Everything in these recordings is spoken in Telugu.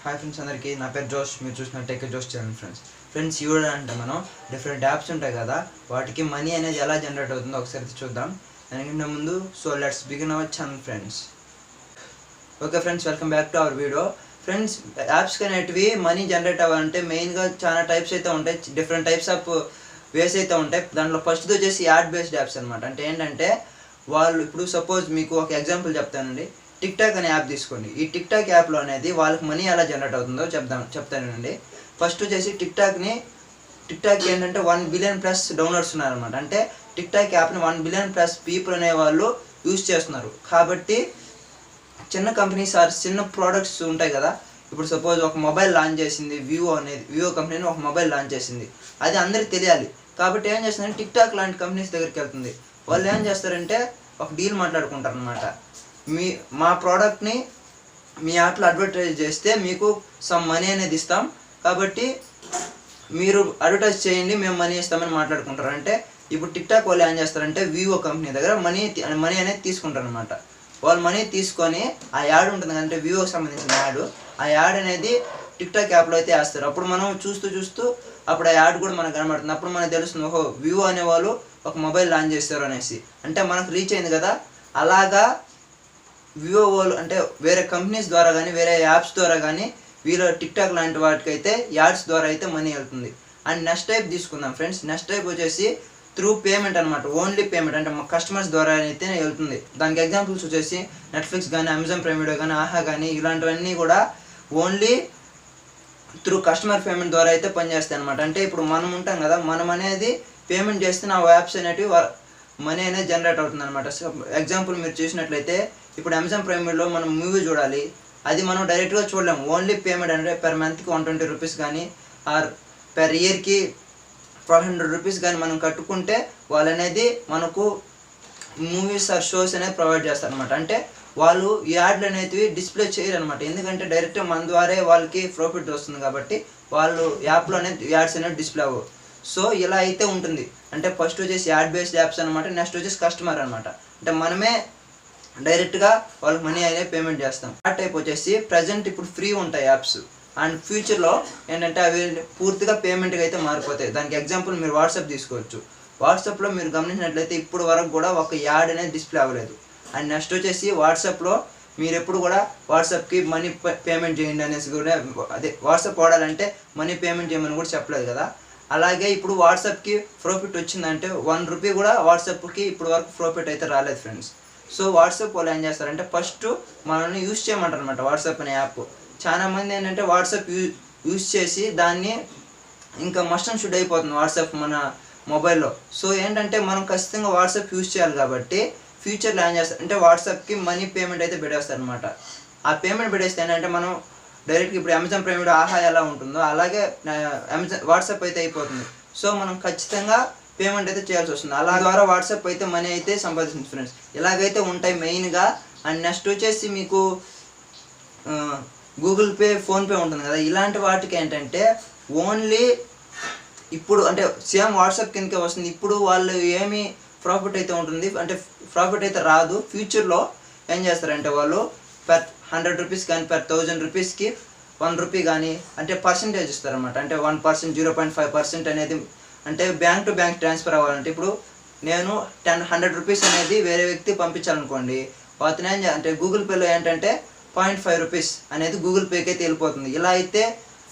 హాయ్ ఫ్రెండ్స్ అందరికీ నా పేరు జోష్. మీరు చూసిన టెక్ జోష్ ఛానల్ ఫ్రెండ్స్ ఈ వీడియో అంటే మనం డిఫరెంట్ యాప్స్ ఉంటాయి కదా, వాటికి మనీ అనేది ఎలా జనరేట్ అవుతుందో ఒకసారి చూద్దాం. దానికంటే ముందు let's begin our channel friends. Okay friends, welcome back to our video. Friends, apps అనేటివి మనీ జనరేట్ అవ్వాలంటే మెయిన్గా చాలా టైప్స్ అయితే ఉంటాయి, డిఫరెంట్ టైప్స్ ఆఫ్ వేస్ అయితే ఉంటాయి. దాంట్లో ఫస్ట్ వచ్చేసి యాడ్ బేస్డ్ యాప్స్ అనమాట. అంటే ఏంటంటే వాళ్ళు ఇప్పుడు సపోజ్ మీకు ఒక ఎగ్జాంపుల్ చెప్తానండి. టిక్ టాక్ అనే యాప్ తీసుకోండి. ఈ టిక్ టాక్ యాప్లో అనేది వాళ్ళకి మనీ ఎలా జనరేట్ అవుతుందో చెప్తానండి. ఫస్ట్ వచ్చేసి టిక్ టాక్ ఏంటంటే 1 బిలియన్ ప్లస్ డౌన్లోడ్స్ ఉన్నారనమాట. అంటే టిక్ టాక్ యాప్ని 1 బిలియన్ ప్లస్ పీపుల్ అనే వాళ్ళు యూజ్ చేస్తున్నారు. కాబట్టి చిన్న కంపెనీస్ చిన్న ప్రోడక్ట్స్ ఉంటాయి కదా, ఇప్పుడు సపోజ్ ఒక మొబైల్ లాంచ్ చేసింది వివో కంపెనీ ఒక మొబైల్ లాంచ్ చేసింది, అది అందరికి తెలియాలి. కాబట్టి ఏం చేస్తుందంటే టిక్ టాక్ లాంటి కంపెనీస్ దగ్గరికి వెళ్తుంది. వాళ్ళు ఏం చేస్తారంటే ఒక డీల్ మాట్లాడుకుంటారు అనమాట. మా ప్రోడక్ట్ని మీ యాప్లో అడ్వర్టైజ్ చేస్తే మీకు సమ్ మనీ అనేది ఇస్తాం, కాబట్టి మీరు అడ్వర్టైజ్ చేయండి, మేము మనీ ఇస్తామని మాట్లాడుకుంటారు. అంటే ఇప్పుడు టిక్ టాక్ వాళ్ళు ఏం చేస్తారంటే వివో కంపెనీ దగ్గర మనీ అనేది తీసుకుంటారు అనమాట. వాళ్ళు మనీ తీసుకొని ఆ యాడ్ ఉంటుంది అంటే వివోకి సంబంధించిన ఆ యాడ్ అనేది టిక్ టాక్ యాప్లో అయితే వేస్తారు. అప్పుడు మనం చూస్తూ అప్పుడు ఆ యాడ్ కూడా మనకు కనబడుతుంది. అప్పుడు మనకు తెలుస్తుంది, ఓహో వివో అనేవాళ్ళు ఒక మొబైల్ లాంచ్ చేస్తారు అనేసి. అంటే మనకు రీచ్ అయింది కదా. అలాగా వివో వాళ్ళు అంటే వేరే కంపెనీస్ ద్వారా కానీ వేరే యాప్స్ ద్వారా కానీ వీళ్ళ టిక్ టాక్ లాంటి వాటికైతే యాడ్స్ ద్వారా అయితే మనీ వెళ్తుంది. అండ్ నెక్స్ట్ టైప్ తీసుకుందాం ఫ్రెండ్స్. నెక్స్ట్ టైప్ వచ్చేసి త్రూ పేమెంట్ అనమాట. ఓన్లీ పేమెంట్ అంటే మా కస్టమర్స్ ద్వారా అయితే వెళ్తుంది. దానికి ఎగ్జాంపుల్స్ వచ్చేసి నెట్ఫ్లిక్స్ కానీ, అమెజాన్ ప్రైమ్ వీడియో కానీ, ఆహా కానీ ఇలాంటివన్నీ కూడా ఓన్లీ త్రూ కస్టమర్ పేమెంట్ ద్వారా అయితే పనిచేస్తాయి అనమాట. అంటే ఇప్పుడు మనం ఉంటాం కదా, మనం అనేది పేమెంట్ చేస్తే ఆ యాప్స్ అనేటివి మనీ అనేది జనరేట్ అవుతుంది అనమాట. సో ఎగ్జాంపుల్ మీరు చూసినట్లయితే ఇప్పుడు అమెజాన్ ప్రైమ్ వీడియోలో మనం మూవీ చూడాలి, అది మనం డైరెక్ట్గా చూడలేము. ఓన్లీ పేమెంట్ అంటే పెర్ మంత్కి 120 రూపీస్ కానీ ఆర్ పెర్ ఇయర్కి 1200 రూపీస్ కానీ మనం కట్టుకుంటే వాళ్ళు అనేది మనకు మూవీస్ ఆర్ షోస్ అనేది ప్రొవైడ్ చేస్తారనమాట. అంటే వాళ్ళు ఈ యాడ్లు అనేవి డిస్ప్లే చేయరు అనమాట. ఎందుకంటే డైరెక్ట్గా మన ద్వారా వాళ్ళకి ప్రాఫిట్ వస్తుంది కాబట్టి వాళ్ళు యాప్లో అనేది యాడ్స్ అనేది డిస్ప్లే అవ్వవు. సో ఇలా అయితే ఉంటుంది. అంటే ఫస్ట్ వచ్చేసి యాడ్ బేస్డ్ యాప్స్ అనమాట. నెక్స్ట్ వచ్చేసి కస్టమర్ అనమాట. అంటే మనమే డైరెక్ట్గా వాళ్ళకి మనీ అనేది పేమెంట్ చేస్తాం. ఆ టైప్ వచ్చేసి ప్రజెంట్ ఇప్పుడు ఫ్రీ ఉంటాయి యాప్స్, అండ్ ఫ్యూచర్లో ఏంటంటే అవి పూర్తిగా పేమెంట్గా అయితే మారిపోతాయి. దానికి ఎగ్జాంపుల్ మీరు వాట్సాప్ తీసుకోవచ్చు. వాట్సాప్లో మీరు గమనించినట్లయితే ఇప్పుడు వరకు కూడా ఒక యాడ్ అనేది డిస్ప్లే అవ్వలేదు. అండ్ నెక్స్ట్ వచ్చేసి వాట్సాప్లో మీరు ఎప్పుడు కూడా వాట్సాప్కి మనీ పేమెంట్ చేయండి అనేసి కూడా, అదే వాట్సాప్ వాడాలంటే మనీ పేమెంట్ చేయమని కూడా చెప్పలేదు కదా. అలాగే ఇప్పుడు వాట్సాప్కి ప్రాఫిట్ వచ్చిందంటే 1 రూపీ కూడా వాట్సాప్కి ఇప్పుడు వరకు ప్రాఫిట్ అయితే రాలేదు ఫ్రెండ్స్. సో వాట్సాప్ వాళ్ళు ఏం చేస్తారంటే ఫస్ట్ మనల్ని యూజ్ చేయమంటారు అనమాట. వాట్సాప్ అనే యాప్ చాలామంది ఏంటంటే వాట్సాప్ యూజ్ చేసి దాన్ని ఇంకా మస్ట్ అండ్ షుడ్ అయిపోతుంది వాట్సాప్ మన మొబైల్లో. సో ఏంటంటే మనం ఖచ్చితంగా వాట్సాప్ యూజ్ చేయాలి కాబట్టి ఫ్యూచర్లో ఏం చేస్తారంటే వాట్సాప్కి మనీ పేమెంట్ అయితే పెట్టేస్తారు అనమాట. ఆ పేమెంట్ పెట్టేస్తే ఏంటంటే మనం డైరెక్ట్గా ఇప్పుడు అమెజాన్ ప్రైమ్ వీడియో ఆహా ఎలా ఉంటుందో అలాగే వాట్సాప్ అయితే అయిపోతుంది. సో మనం ఖచ్చితంగా పేమెంట్ అయితే చేయాల్సి వస్తుంది. అలా ద్వారా వాట్సాప్ అయితే మనీ అయితే సంపాదిస్తుంది ఫ్రెండ్స్. ఇలాగైతే ఉంటాయి మెయిన్గా. అండ్ నెక్స్ట్ వచ్చేసి మీకు గూగుల్ పే, ఫోన్పే ఉంటుంది కదా, ఇలాంటి వాటికి ఏంటంటే ఓన్లీ ఇప్పుడు అంటే సేమ్ వాట్సాప్ కిందకే వస్తుంది. ఇప్పుడు వాళ్ళు ఏమి ప్రాఫిట్ అయితే ఉంటుంది అంటే ప్రాఫిట్ అయితే రాదు. ఫ్యూచర్లో ఏం చేస్తారంటే వాళ్ళు పెర్ 100 రూపీస్ కానీ పెర్ 1000 రూపీస్కి 1 రూపీ కానీ అంటే పర్సంటేజ్ ఇస్తారనమాట. అంటే 1%, 0.5% అనేది అంటే బ్యాంక్ టు బ్యాంక్ ట్రాన్స్ఫర్ అవ్వాలంటే ఇప్పుడు నేను 100 రూపీస్ అనేది వేరే వ్యక్తి పంపించాలనుకోండి, అతను అంటే గూగుల్ పేలో ఏంటంటే 0.5 రూపీస్ అనేది గూగుల్ పేకి అయితే వెళ్ళిపోతుంది. ఇలా అయితే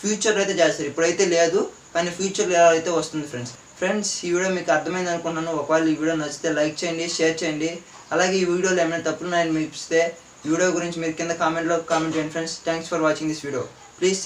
ఫ్యూచర్లో అయితే చేస్తారు. ఇప్పుడైతే లేదు కానీ ఫ్యూచర్లో ఎలా అయితే వస్తుంది ఫ్రెండ్స్. ఈ వీడియో మీకు అర్థమైంది అనుకుంటున్నాను. ఒకవేళ ఈ వీడియో నచ్చితే లైక్ చేయండి, షేర్ చేయండి. అలాగే ఈ వీడియోలో ఏమైనా తప్పులు ఉన్నాయని మీకు ఇస్తే ఈ వీడియో గురించి మీరు కింద కామెంట్లో కామెంట్ చేయండి friends. Thanks for watching this video. Please